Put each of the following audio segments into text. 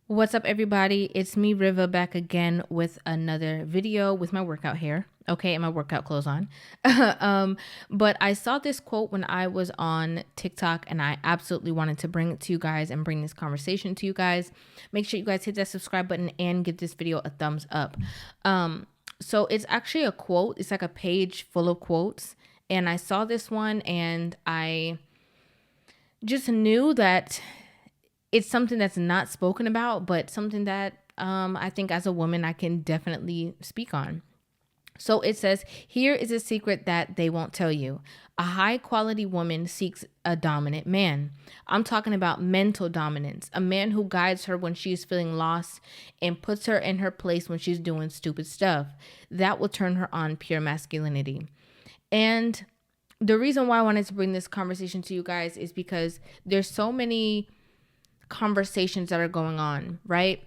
What's up, everybody? It's me, Rivah, back again with another video with my workout hair, okay, and my workout clothes on. But I saw this quote when I was on TikTok, and I absolutely wanted to bring it to you guys and bring this conversation to you guys. Make sure you guys hit that subscribe button and give this video a thumbs up. So it's actually a quote. It's like a page full of quotes, and I saw this one, and I just knew that it's something that's not spoken about, but something that I think as a woman I can definitely speak on. So it says, here is a secret that they won't tell you. A high quality woman seeks a dominant man. I'm talking about mental dominance, a man who guides her when she's feeling lost and puts her in her place when she's doing stupid stuff. That will turn her on pure masculinity. And the reason why I wanted to bring this conversation to you guys is because there's so many conversations that are going on, right?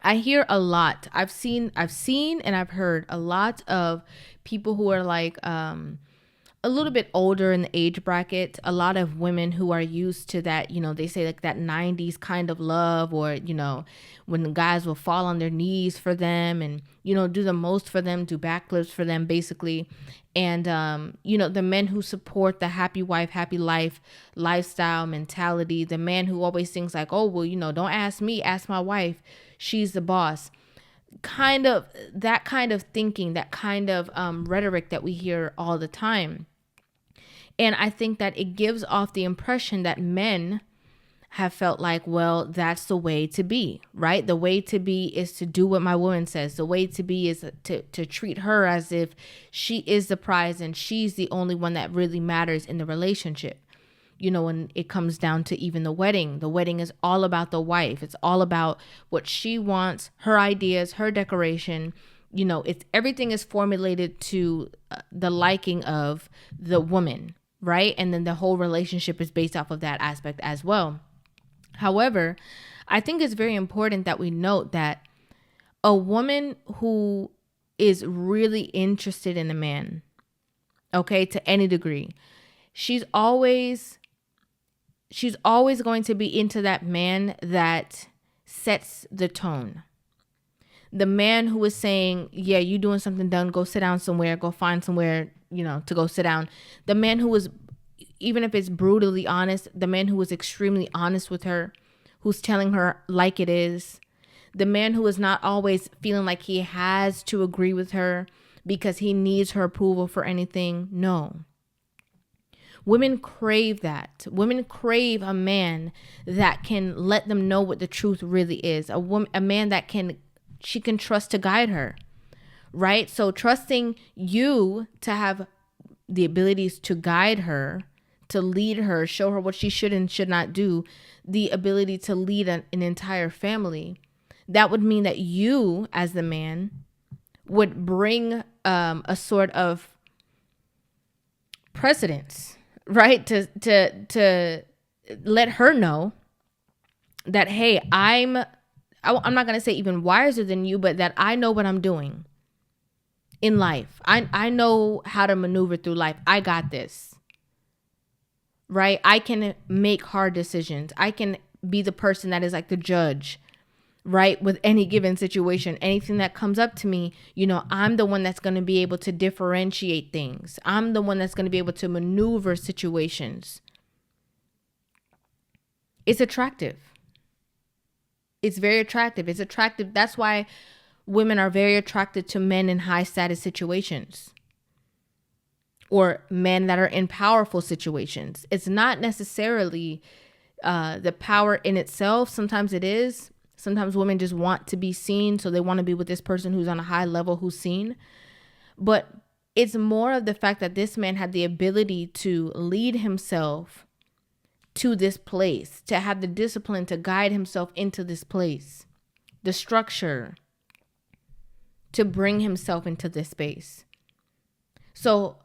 I hear a lot. I've seen and I've heard a lot of people who are like a little bit older in the age bracket, a lot of women who are used to that, they say like that 90s kind of love, or, when the guys will fall on their knees for them and, do the most for them, do backflips for them, basically. And, the men who support the happy wife, happy life lifestyle mentality, the man who always thinks like, oh, well, don't ask me, ask my wife. She's the boss. Kind of that kind of thinking, that kind of rhetoric that we hear all the time. And I think that it gives off the impression that men have felt like, well, that's the way to be, right? The way to be is to do what my woman says. The way to be is to treat her as if she is the prize and she's the only one that really matters in the relationship. When it comes down to even the wedding is all about the wife. It's all about what she wants, her ideas, her decoration. It's everything is formulated to the liking of the woman, right? And then the whole relationship is based off of that aspect as well. However, I think it's very important that we note that a woman who is really interested in a man, okay, to any degree, she's always going to be into that man that sets the tone. The man who is saying, yeah, you doing something done, go sit down somewhere, go find somewhere, to go sit down. The man who is, even if it's brutally honest, the man who is extremely honest with her, who's telling her like it is. The man who is not always feeling like he has to agree with her because he needs her approval for anything. No. Women crave that. Women crave a man that can let them know what the truth really is. A man that she can trust to guide her, right? So trusting you to have the abilities to guide her, to lead her, show her what she should and should not do, the ability to lead an entire family. That would mean that you, as the man, would bring a sort of precedence, right? To let her know that, hey, I'm not going to say even wiser than you, but that I know what I'm doing in life. I know how to maneuver through life. I got this, right? I can make hard decisions. I can be the person that is like the judge, right? With any given situation, anything that comes up to me, I'm the one that's going to be able to differentiate things. I'm the one that's going to be able to maneuver situations. It's attractive. It's very attractive. It's attractive. That's why women are very attracted to men in high status situations or men that are in powerful situations. It's not necessarily the power in itself. Sometimes it is. Sometimes women just want to be seen, so they want to be with this person who's on a high level, who's seen. But it's more of the fact that this man had the ability to lead himself to this place, to have the discipline to guide himself into this place, the structure to bring himself into this space. So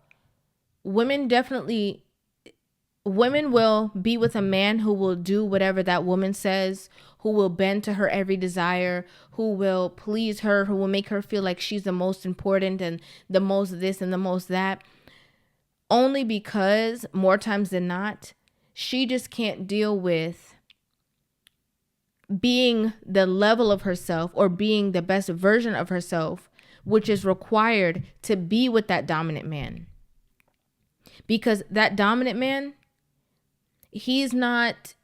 women will be with a man who will do whatever that woman says, who will bend to her every desire, who will please her, who will make her feel like she's the most important and the most this and the most that, only because more times than not, she just can't deal with being the level of herself or being the best version of herself, which is required to be with that dominant man. Because that dominant man, he's not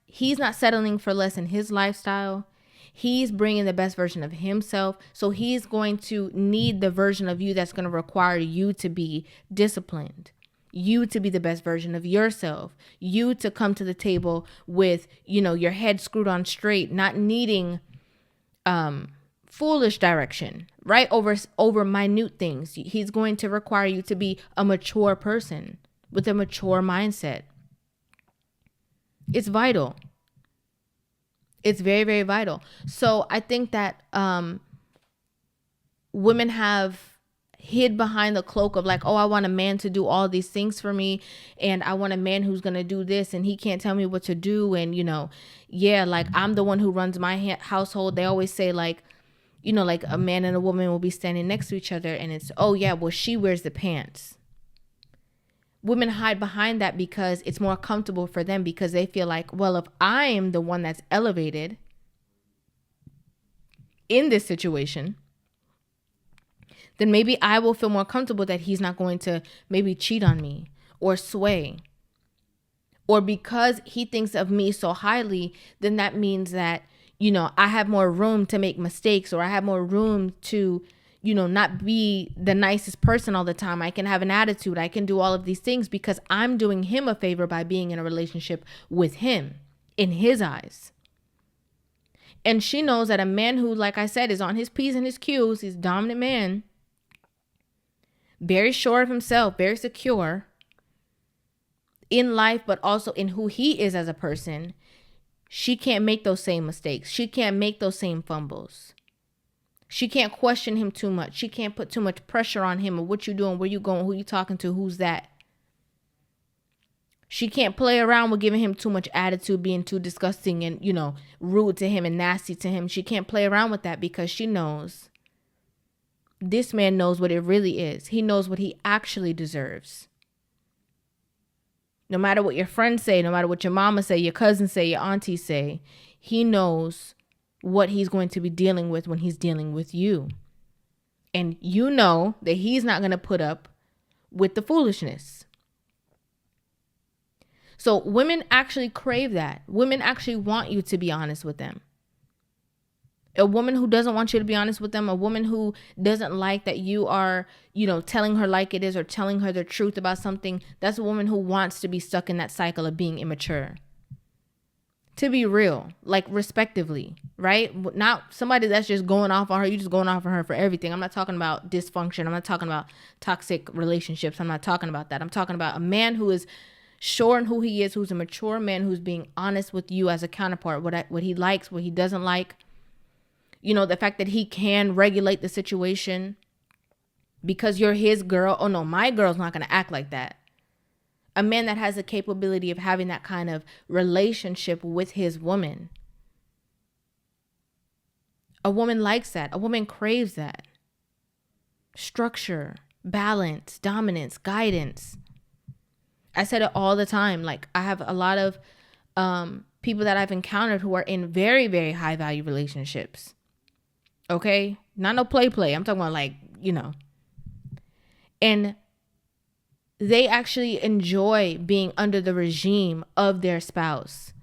settling for less in his lifestyle. He's bringing the best version of himself. So he's going to need the version of you that's going to require you to be disciplined, you to be the best version of yourself, you to come to the table with, your head screwed on straight, not needing foolish direction, right? Over minute things. He's going to require you to be a mature person with a mature mindset. It's vital. It's very, very vital. So I think that women have hid behind the cloak of like, oh, I want a man to do all these things for me, and I want a man who's going to do this, and he can't tell me what to do. And, like I'm the one who runs my household. They always say like, like a man and a woman will be standing next to each other, and it's, oh yeah, well, she wears the pants. Women hide behind that because it's more comfortable for them, because they feel like, well, if I am the one that's elevated in this situation, then maybe I will feel more comfortable that he's not going to maybe cheat on me or sway. Or because he thinks of me so highly, then that means that, I have more room to make mistakes, or I have more room to not be the nicest person all the time. I can have an attitude. I can do all of these things because I'm doing him a favor by being in a relationship with him in his eyes. And she knows that a man who, like I said, is on his P's and his Q's, he's a dominant man, very sure of himself, very secure in life, but also in who he is as a person. She can't make those same mistakes. She can't make those same fumbles. She can't question him too much. She can't put too much pressure on him of what you doing, where you going, who you talking to, who's that. She can't play around with giving him too much attitude, being too disgusting and, rude to him and nasty to him. She can't play around with that because she knows this man knows what it really is. He knows what he actually deserves. No matter what your friends say, no matter what your mama say, your cousins say, your aunties say, he knows what he's going to be dealing with when he's dealing with you. And you know that he's not going to put up with the foolishness. So women actually crave that. Women actually want you to be honest with them. A woman who doesn't want you to be honest with them, a woman who doesn't like that you are, telling her like it is or telling her the truth about something, that's a woman who wants to be stuck in that cycle of being immature. To be real, like respectively, right? Not somebody that's just going off on her. You just going off on her for everything. I'm not talking about dysfunction. I'm not talking about toxic relationships. I'm not talking about that. I'm talking about a man who is sure in who he is, who's a mature man, who's being honest with you as a counterpart, what he likes, what he doesn't like. The fact that he can regulate the situation because you're his girl. Oh no, my girl's not going to act like that. A man that has the capability of having that kind of relationship with his woman. A woman likes that. A woman craves that. Structure, balance, dominance, guidance. I said it all the time. Like I have a lot of people that I've encountered who are in very, very high value relationships. Okay? Not no play. I'm talking about and they actually enjoy being under the regime of their spouse.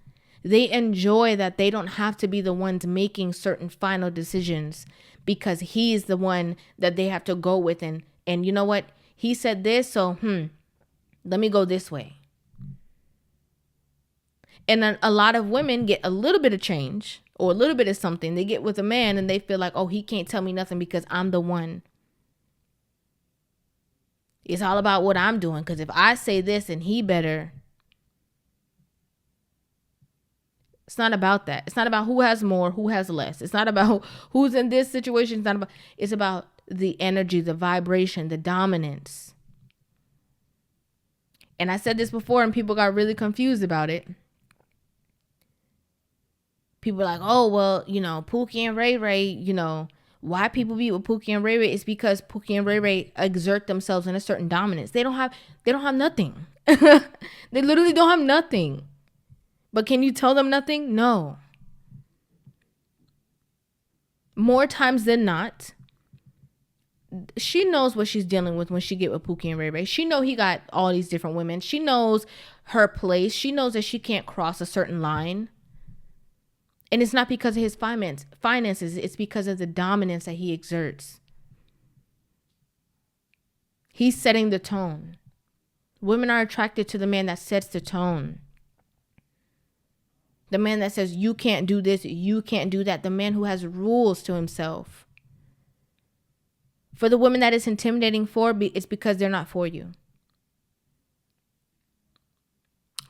They enjoy that they don't have to be the ones making certain final decisions because he's the one that they have to go with. And you know what? He said this, so let me go this way. And then a lot of women get a little bit of change or a little bit of something. They get with a man and they feel like, oh, he can't tell me nothing because I'm the one. It's all about what I'm doing, because if I say this and he better. It's not about that. It's not about who has more, who has less. It's not about who's in this situation. It's about the energy, the vibration, the dominance. And I said this before and people got really confused about it. People are like, oh, well, Pookie and Ray Ray, why people be with Pookie and Ray Ray is because Pookie and Ray Ray exert themselves in a certain dominance. They don't have nothing. They literally don't have nothing. But can you tell them nothing? No. more times than not, she knows what she's dealing with when she get with Pookie and Ray Ray. She know he got all these different women. She knows her place. She knows that she can't cross a certain line. And it's not because of his finances. It's because of the dominance that he exerts. He's setting the tone. Women are attracted to the man that sets the tone. The man that says, you can't do this, you can't do that. The man who has rules to himself. For the women that it's intimidating for, it's because they're not for you.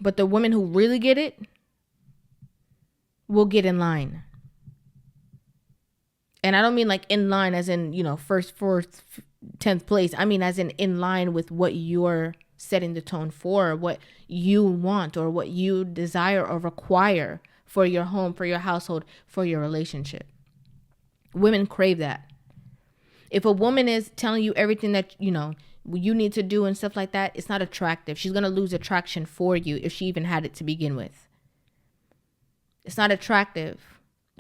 But the women who really get it will get in line. And I don't mean like in line as in, first, fourth, 10th place. I mean as in line with what you're setting the tone for, what you want or what you desire or require for your home, for your household, for your relationship. Women crave that. If a woman is telling you everything that, you need to do and stuff like that, it's not attractive. She's going to lose attraction for you if she even had it to begin with. It's not attractive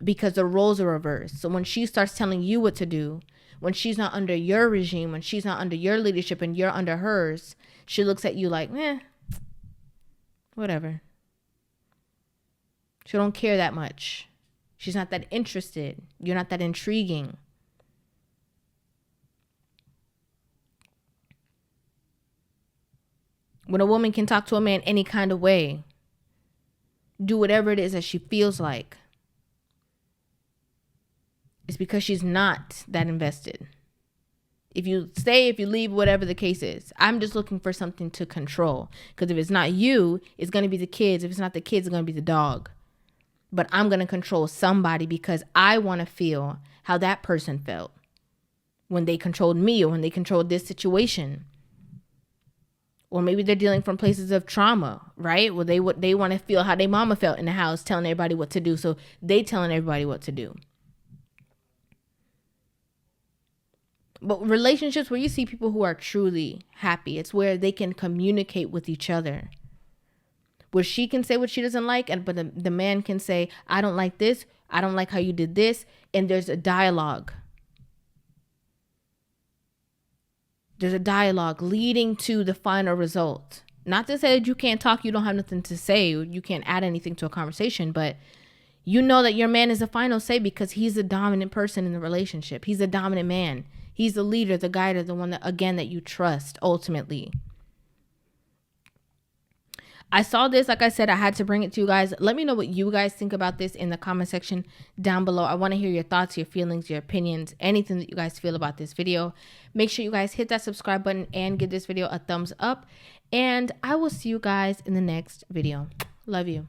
because the roles are reversed. So when she starts telling you what to do, when she's not under your regime, when she's not under your leadership and you're under hers, she looks at you like, whatever. She don't care that much. She's not that interested. You're not that intriguing. When a woman can talk to a man any kind of way, do whatever it is that she feels like, it's because she's not that invested. If you stay, if you leave, whatever the case is, I'm just looking for something to control. Because if it's not you, it's going to be the kids. If it's not the kids, it's going to be the dog. But I'm going to control somebody because I want to feel how that person felt when they controlled me or when they controlled this situation. Or maybe they're dealing from places of trauma, right? Well, they want to feel how their mama felt in the house telling everybody what to do. So they telling everybody what to do. But relationships where you see people who are truly happy, it's where they can communicate with each other. Where she can say what she doesn't like, but the man can say, I don't like this. I don't like how you did this. And there's a dialogue. There's a dialogue leading to the final result. Not to say that you can't talk, you don't have nothing to say, you can't add anything to a conversation, but you know that your man is the final say because he's the dominant person in the relationship. He's the dominant man. He's the leader, the guider, the one that, again, that you trust ultimately. I saw this, like I said, I had to bring it to you guys. Let me know what you guys think about this in the comment section down below. I want to hear your thoughts, your feelings, your opinions, anything that you guys feel about this video. Make sure you guys hit that subscribe button and give this video a thumbs up. And I will see you guys in the next video. Love you.